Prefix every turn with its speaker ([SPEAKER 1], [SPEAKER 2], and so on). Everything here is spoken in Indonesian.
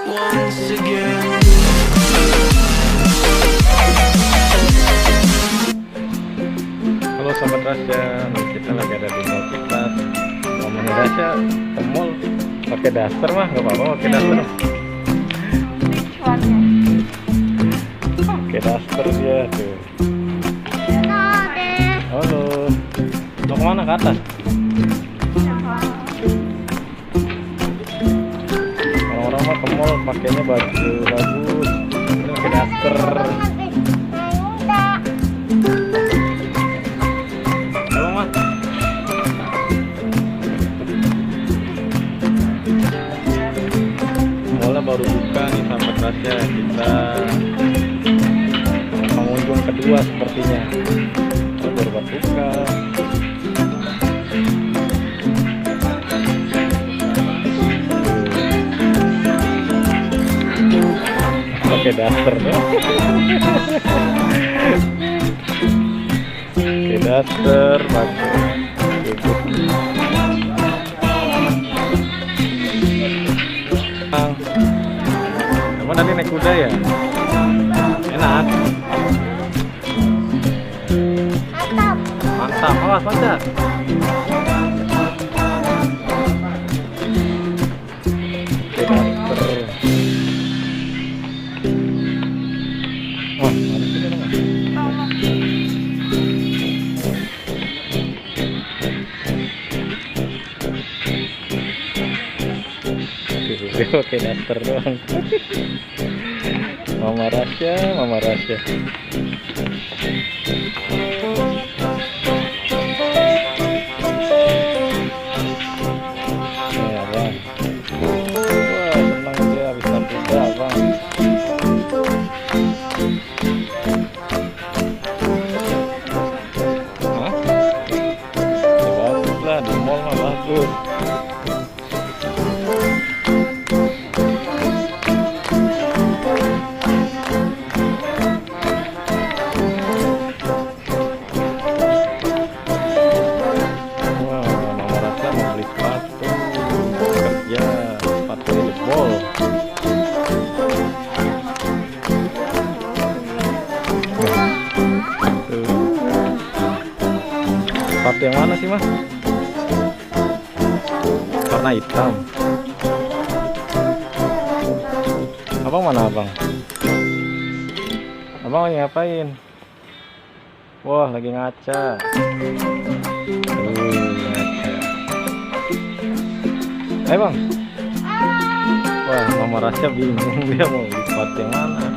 [SPEAKER 1] once again.
[SPEAKER 2] Halo Sobat Rasya, kita lagi ada di mall kita. Ngomongin Rasya ke mall pakai daster mah nggak apa-apa pakai daster. Pakai daster dia tuh. Halo, mau kemana ke atas? Orang-orang mah ke mall pakainya baju bagus, ini pakai daster. Mallnya baru buka nih sahabat Rasya, kita pengunjung kedua sepertinya. Baru buka. Pakai daster dong. Pakai daster bagus. Emang tadi naik kuda ya? Enak. Mantap, awas loncat. Oke, daster. Wah, ada sini dong. Oke, daster doang. Mama Rasya. Ya, Bang. Wah, senang dia bisa kuda, Bang. Hah? Ya, bagus lah, di mall mah bagus. Sepatu yang mana sih mas? Warna hitam. Abang mana abang? Abang lagi ngapain? Wah, lagi ngaca. Ngaca. Ayo bang. Wah, Mama Rasya bingung dia mau beli sepatu yang mana.